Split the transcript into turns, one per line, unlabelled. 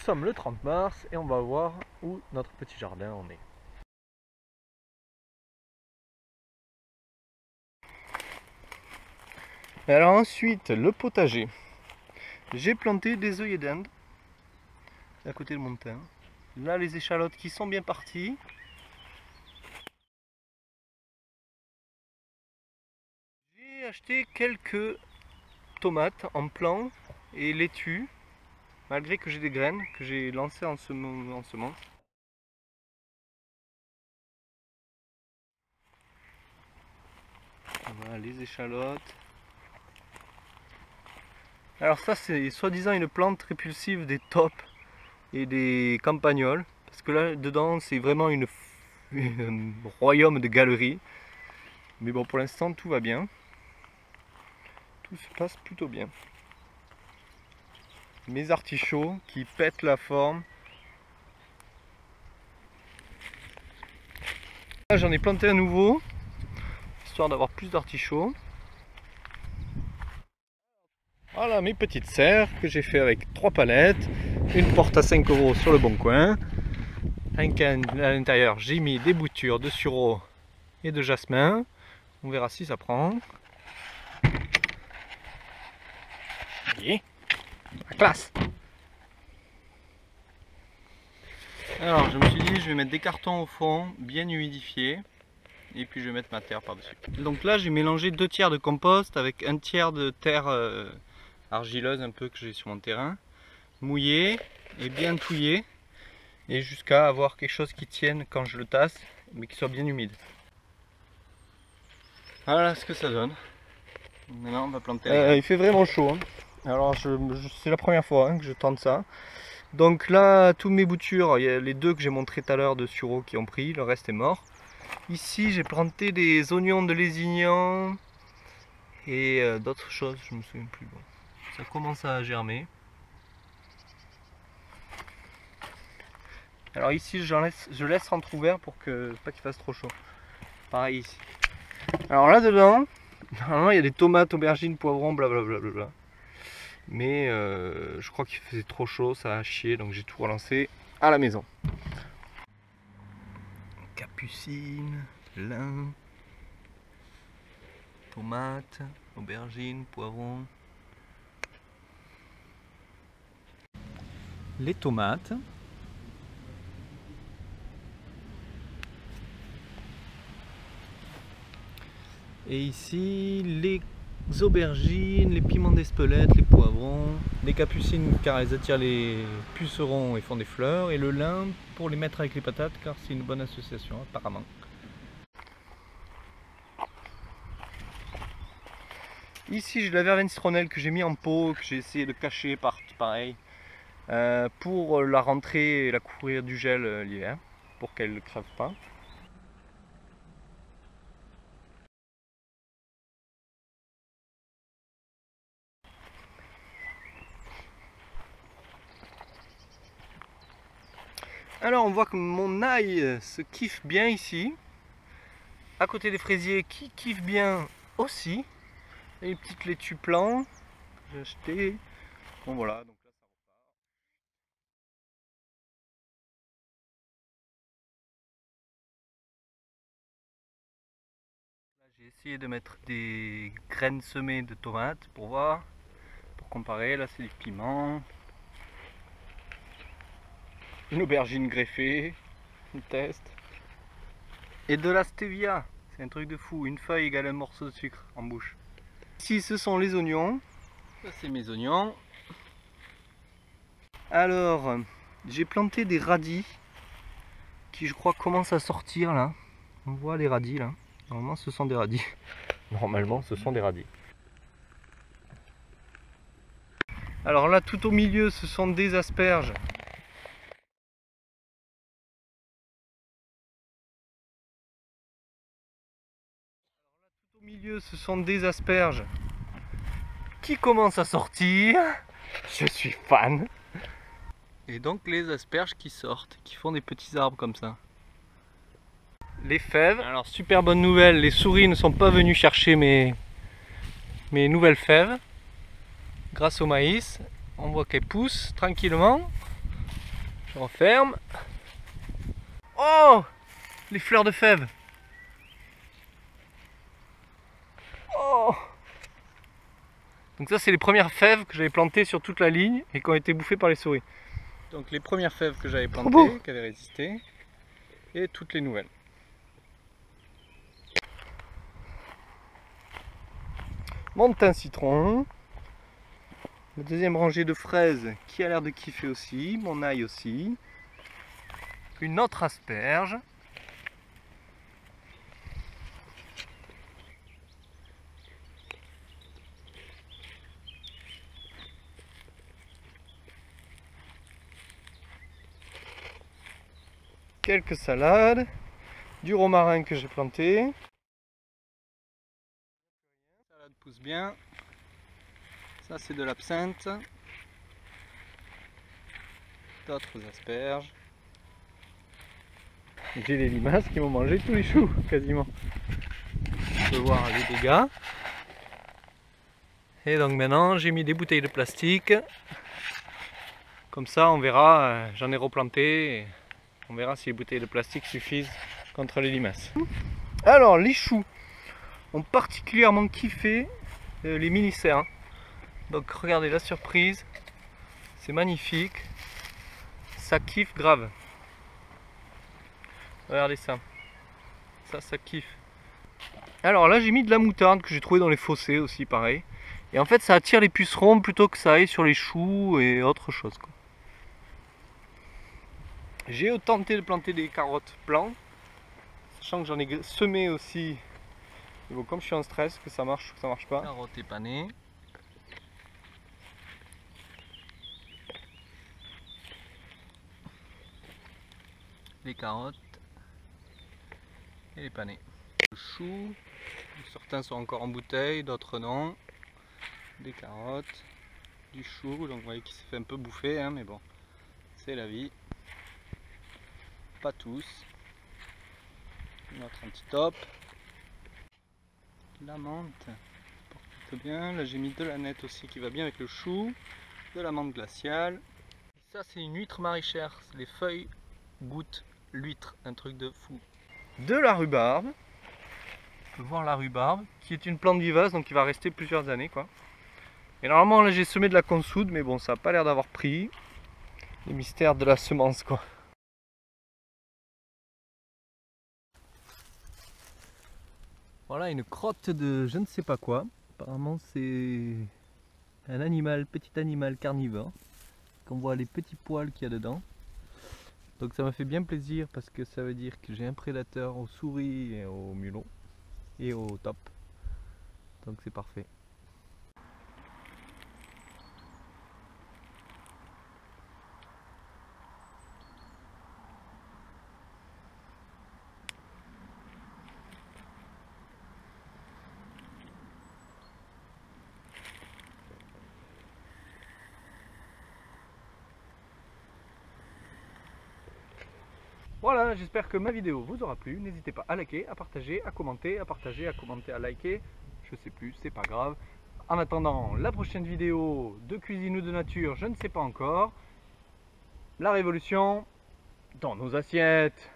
sommes le 30 mars et on va voir où notre petit jardin en est. Alors ensuite, le potager. J'ai planté des œillets d'Inde à côté de mon thym. Là, les échalotes qui sont bien parties. J'ai acheté quelques tomates en plant et laitues, malgré que j'ai des graines que j'ai lancées en semences. Voilà les échalotes. Alors ça, c'est soi-disant une plante répulsive des taupes et des campagnols, parce que là dedans c'est vraiment un royaume de galeries. Mais bon, pour l'instant tout va bien, tout se passe plutôt bien. Mes artichauts qui pètent la forme. Là j'en ai planté un nouveau, histoire d'avoir plus d'artichauts. Voilà mes petites serres que j'ai fait avec 3 palettes, une porte à 5 € sur le bon coin. À l'intérieur j'ai mis des boutures de sureau et de jasmin. On verra si ça prend. Voyez, la classe. Alors je me suis dit je vais mettre des cartons au fond bien humidifiés. Et puis je vais mettre ma terre par dessus. Donc là j'ai mélangé 2 tiers de compost avec 1 tiers de terre argileuse un peu que j'ai sur mon terrain, mouillé et bien touillé, et jusqu'à avoir quelque chose qui tienne quand je le tasse mais qui soit bien humide. Voilà ce que ça donne. Maintenant on va planter. Il fait vraiment chaud hein. Alors c'est la première fois que je tente ça. Donc là tous mes boutures, il y a les 2 que j'ai montré tout à l'heure de sureau qui ont pris, le reste est mort. Ici j'ai planté des oignons de Lézignan et d'autres choses, je me souviens plus. Bon. Ça commence à germer. Alors ici je laisse entrouvert pour que pas qu'il fasse trop chaud. Pareil ici. Alors là dedans, normalement il y a des tomates, aubergines, poivrons, blablabla. Mais je crois qu'il faisait trop chaud, ça a chié, donc j'ai tout relancé à la maison. Capucine, lin, tomates, aubergines, poivrons. Les tomates. Et ici les aubergines, les piments d'Espelette, les poivrons, les capucines car elles attirent les pucerons et font des fleurs, et le lin pour les mettre avec les patates car c'est une bonne association apparemment. Ici j'ai de la verveine citronnelle que j'ai mis en pot, que j'ai essayé de cacher pareil, pour la rentrée et la couvrir du gel l'hiver, pour qu'elle ne crève pas. Alors on voit que mon ail se kiffe bien ici, à côté des fraisiers qui kiffent bien aussi, et les petites laitues plants que j'ai achetées. Bon voilà, donc là ça repart. Là j'ai essayé de mettre des graines semées de tomates pour voir, pour comparer. Là c'est du piment, une aubergine greffée, on teste. Et de la stevia, c'est un truc de fou, une feuille égale un morceau de sucre en bouche. Ici ce sont les oignons, ça c'est mes oignons. Alors j'ai planté des radis qui je crois commencent à sortir là. On voit les radis là, normalement ce sont des radis. Normalement ce sont des radis. Alors là tout au milieu ce sont des asperges. Au milieu ce sont des asperges qui commencent à sortir. Je suis fan. Et donc les asperges qui sortent, qui font des petits arbres comme ça. Les fèves, alors super bonne nouvelle, les souris ne sont pas venues chercher mes nouvelles fèves. Grâce au maïs, on voit qu'elles poussent tranquillement. Je referme. Oh! Les fleurs de fèves. Oh! Donc ça c'est les premières fèves que j'avais plantées sur toute la ligne et qui ont été bouffées par les souris. Donc les premières fèves que j'avais plantées, qui avaient résisté, et toutes les nouvelles. Mon thym citron. La deuxième rangée de fraises qui a l'air de kiffer aussi, mon ail aussi. Une autre asperge. Quelques salades, du romarin que j'ai planté. La salade pousse bien. Ça c'est de l'absinthe. D'autres asperges. J'ai les limaces qui m'ont mangé tous les choux quasiment. On peut voir les dégâts. Et donc maintenant j'ai mis des bouteilles de plastique. Comme ça on verra, j'en ai replanté. On verra si les bouteilles de plastique suffisent contre les limaces. Alors les choux ont particulièrement kiffé les mini-serres. Donc regardez la surprise, c'est magnifique, ça kiffe grave. Regardez ça, ça kiffe. Alors là j'ai mis de la moutarde que j'ai trouvé dans les fossés aussi pareil. Et en fait ça attire les pucerons plutôt que ça aille sur les choux et autre chose, quoi. J'ai tenté de planter des carottes blancs, sachant que j'en ai semé aussi. Et bon, comme je suis en stress, que ça marche ou que ça marche pas. Carottes épanées. Les carottes et les panais. Le chou, certains sont encore en bouteille, d'autres non. Des carottes, du chou, donc vous voyez qu'il s'est fait un peu bouffer, hein, mais bon, c'est la vie. Pas tous. Notre anti-top. La menthe, porte bien. Là j'ai mis de la nette aussi qui va bien avec le chou. De la menthe glaciale. Ça c'est une huître maraîchère, les feuilles goûtent l'huître, un truc de fou. De la rhubarbe. On peut voir la rhubarbe, qui est une plante vivace, donc qui va rester plusieurs années, quoi. Et normalement là j'ai semé de la consoude, mais bon ça n'a pas l'air d'avoir pris. Les mystères de la semence, quoi. Voilà une crotte de je ne sais pas quoi. Apparemment c'est un animal, petit animal carnivore. On voit les petits poils qu'il y a dedans. Donc ça m'a fait bien plaisir parce que ça veut dire que j'ai un prédateur aux souris et aux mulots et au top. Donc c'est parfait. Voilà, j'espère que ma vidéo vous aura plu. N'hésitez pas à liker, à partager, à commenter, à partager, à commenter, à liker. Je sais plus, c'est pas grave. En attendant la prochaine vidéo de cuisine ou de nature, je ne sais pas encore. La révolution dans nos assiettes.